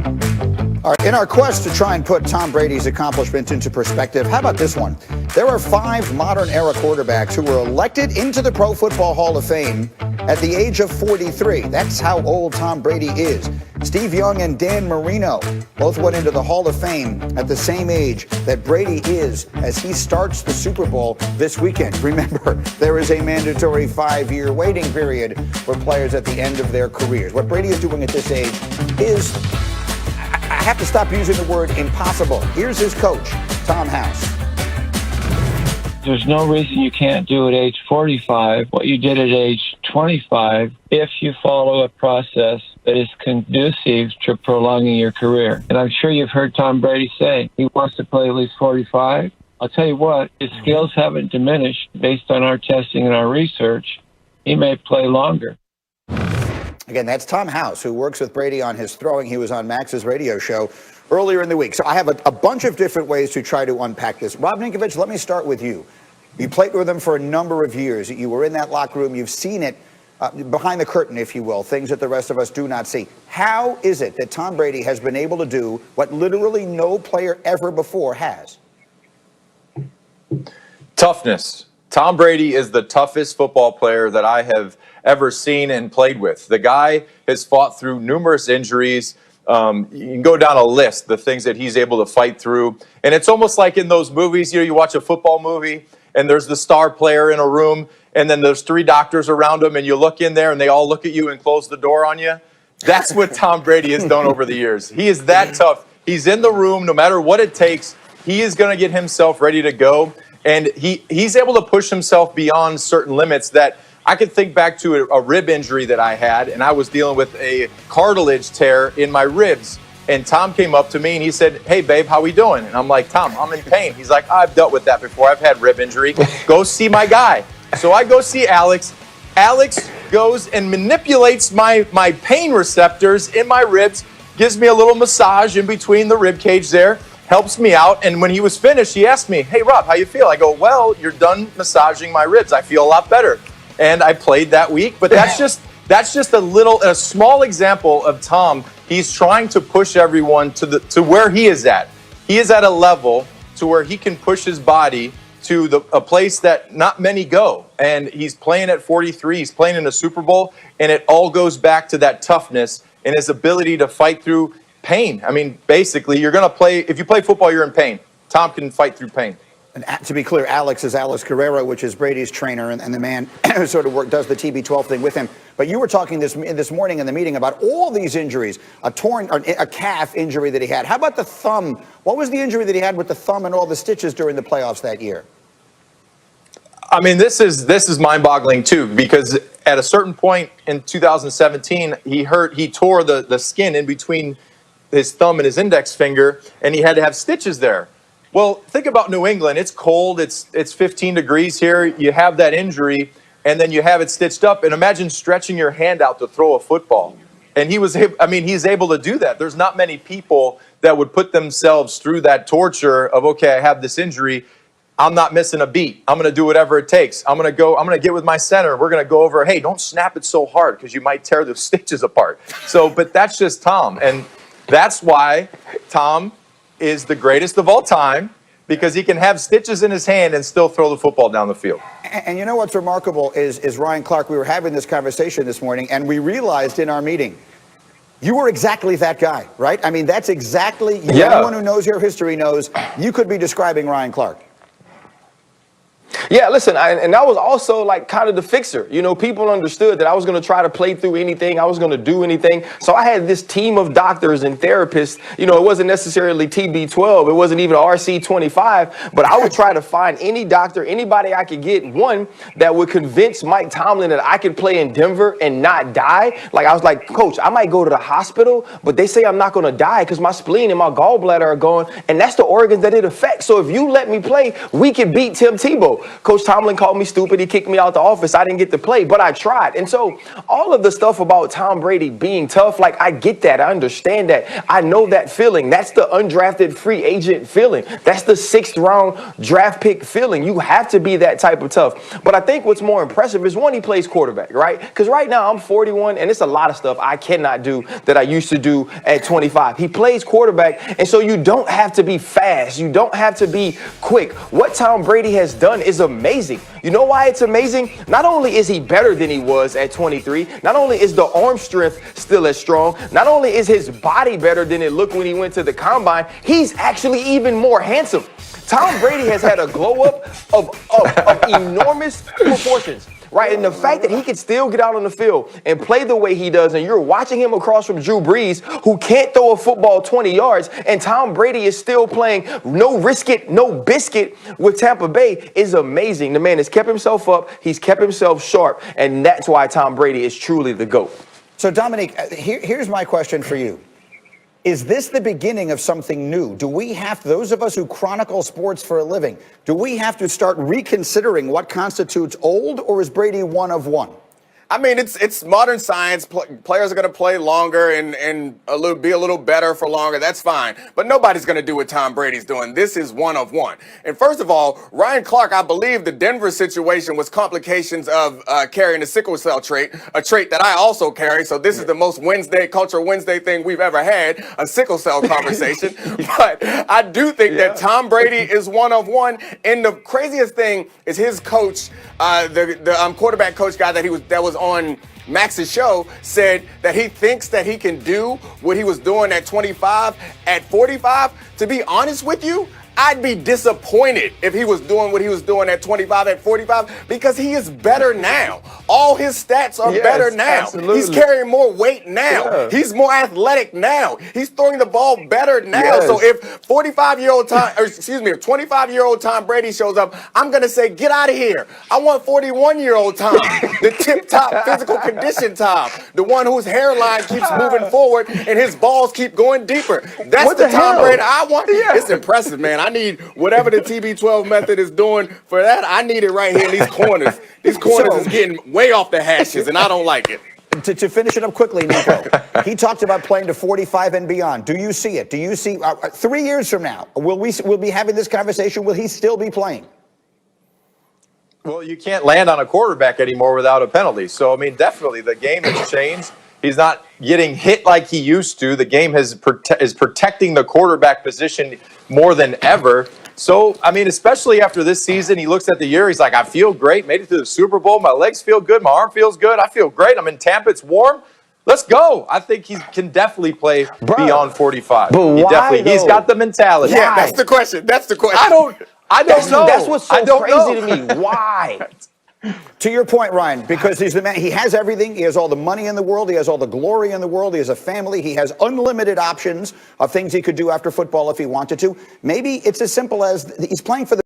All right, in our quest to try and put Tom Brady's accomplishments into perspective, how about this one? There are 5 modern-era quarterbacks who were elected into the Pro Football Hall of Fame at the age of 43. That's how old Tom Brady is. Steve Young and Dan Marino both went into the Hall of Fame at the same age that Brady is as he starts the Super Bowl this weekend. Remember, there is a mandatory 5-year waiting period for players at the end of their careers. What Brady is doing at this age is, I have to stop using the word impossible. Here's his coach, Tom House. There's no reason you can't do at age 45 what you did at age 25 if you follow a process that is conducive to prolonging your career. And I'm sure you've heard Tom Brady say he wants to play at least 45. I'll tell you what, his skills haven't diminished based on our testing and our research. He may play longer. Again, that's Tom House, who works with Brady on his throwing. He was on Max's radio show earlier in the week. So I have a bunch of different ways to try to unpack this. Rob Ninkovich, let me start with you. You played with him for a number of years. You were in that locker room. You've seen it behind the curtain, if you will, things that the rest of us do not see. How is it that Tom Brady has been able to do what literally no player ever before has? Toughness. Tom Brady is the toughest football player that I have ever seen and played with. The guy has fought through numerous injuries. You can go down a list, the things that he's able to fight through. And it's almost like in those movies, you watch a football movie and there's the star player in a room and then there's 3 doctors around him and you look in there and they all look at you and close the door on you. That's what Tom Brady has done over the years. He is that tough. He's in the room no matter what it takes. He is going to get himself ready to go. And he's able to push himself beyond certain limits that I could think back to a rib injury that I had, and I was dealing with a cartilage tear in my ribs. And Tom came up to me and he said, "Hey, babe, how we doing?" And I'm like, "Tom, I'm in pain." He's like, "I've dealt with that before. I've had rib injury. Go see my guy." So I go see Alex. Alex goes and manipulates my pain receptors in my ribs, gives me a little massage in between the rib cage there, helps me out. And when he was finished, he asked me, "Hey, Rob, how you feel?" I go, "Well, you're done massaging my ribs. I feel a lot better." And I played that week. But that's just a small example of Tom. He's trying to push everyone to where he is at. He is at a level to where he can push his body to a place that not many go. And he's playing at 43. He's playing in a Super Bowl. And it all goes back to that toughness and his ability to fight through pain. I mean, basically, if you play football, you're in pain. Tom can fight through pain. And to be clear, Alex is Alex Guerrero, which is Brady's trainer and the man who sort of does the TB12 thing with him. But you were talking this morning in the meeting about all these injuries, a calf injury that he had. How about the thumb? What was the injury that he had with the thumb and all the stitches during the playoffs that year? I mean, this is mind-boggling too, because at a certain point in 2017, he tore the skin in between his thumb and his index finger, and he had to have stitches there. Well, think about New England. It's cold. It's 15 degrees here. You have that injury, and then you have it stitched up. And imagine stretching your hand out to throw a football. And he's able to do that. There's not many people that would put themselves through that torture of, okay, I have this injury. I'm not missing a beat. I'm going to do whatever it takes. I'm going to get with my center. We're going to go over, hey, don't snap it so hard because you might tear the stitches apart. But that's just Tom. And that's why Tom is the greatest of all time, because he can have stitches in his hand and still throw the football down the field. And you know what's remarkable is Ryan Clark. We were having this conversation this morning, and we realized in our meeting, you were exactly that guy, right? I mean, that's exactly, anyone who knows your history knows, you could be describing Ryan Clark. Yeah, listen, and that was also like kind of the fixer. You know, people understood that I was going to try to play through anything. I was going to do anything. So I had this team of doctors and therapists. You know, it wasn't necessarily TB12. It wasn't even RC25. But I would try to find any doctor, anybody I could get, one that would convince Mike Tomlin that I could play in Denver and not die. Like, I was like, Coach, I might go to the hospital, but they say I'm not going to die because my spleen and my gallbladder are gone. And that's the organs that it affects. So if you let me play, we can beat Tim Tebow. Coach Tomlin called me stupid. He kicked me out the office. I didn't get to play, but I tried. And so all of the stuff about Tom Brady being tough, like, I get that. I understand that. I know that feeling. That's the undrafted free agent feeling. That's the 6th round draft pick feeling. You have to be that type of tough. But I think what's more impressive is, one, he plays quarterback, right? Because right now I'm 41 and it's a lot of stuff I cannot do that I used to do at 25. He plays quarterback, and so you don't have to be fast. You don't have to be quick. What Tom Brady has done is amazing. You know why it's amazing? Not only is he better than he was at 23, not only is the arm strength still as strong, not only is his body better than it looked when he went to the combine, he's actually even more handsome. Tom Brady has had a glow up of enormous proportions. Right, and the fact that he can still get out on the field and play the way he does, and you're watching him across from Drew Brees, who can't throw a football 20 yards, and Tom Brady is still playing no risk it, no biscuit with Tampa Bay, is amazing. The man has kept himself up, he's kept himself sharp, and that's why Tom Brady is truly the GOAT. So, Dominique, here's my question for you. Is this the beginning of something new? Do we have, those of us who chronicle sports for a living, do we have to start reconsidering what constitutes old, or is Brady one of one? I mean, it's modern science. Players are going to play longer and be a little better for longer. That's fine. But nobody's going to do what Tom Brady's doing. This is one of one. And first of all, Ryan Clark, I believe the Denver situation was complications of carrying the sickle cell trait, a trait that I also carry. So this is the most Culture Wednesday thing we've ever had, a sickle cell conversation. But I do think that Tom Brady is one of one. And the craziest thing is his coach, the quarterback coach guy that was on Max's show, said that he thinks that he can do what he was doing at 25 at 45. To be honest with you, I'd be disappointed if he was doing what he was doing at 25 at 45, because he is better now. All his stats are better now. Absolutely. He's carrying more weight now. Yeah. He's more athletic now. He's throwing the ball better now. Yes. So if 25-year-old Tom Brady shows up, I'm going to say, get out of here. I want 41-year-old Tom, the tip-top physical condition Tom, the one whose hairline keeps moving forward and his balls keep going deeper. That's What the the Tom hell? Brady I want. Yeah. It's impressive, man. I need whatever the TB12 method is doing for that. I need it right here in these corners. These corners is getting way off the hashes, and I don't like it. To finish it up quickly, Nico, he talked about playing to 45 and beyond. Do you see it? Do you see 3 years from now, we'll be having this conversation? Will he still be playing? Well, you can't land on a quarterback anymore without a penalty. So, I mean, definitely the game has changed. He's not getting hit like he used to. The game is protecting the quarterback position more than ever. So, I mean, especially after this season, he looks at the year. He's like, I feel great. Made it to the Super Bowl. My legs feel good. My arm feels good. I feel great. I'm in Tampa. It's warm. Let's go. I think he can definitely play beyond 45. But why, He's got the mentality. Yeah, that's the question. That's the question. I don't know. That's what's so crazy know. to me. Why? To your point, Ryan, because he's the man, he has everything. He has all the money in the world. He has all the glory in the world. He has a family. He has unlimited options of things he could do after football if he wanted to. Maybe it's as simple as he's playing for the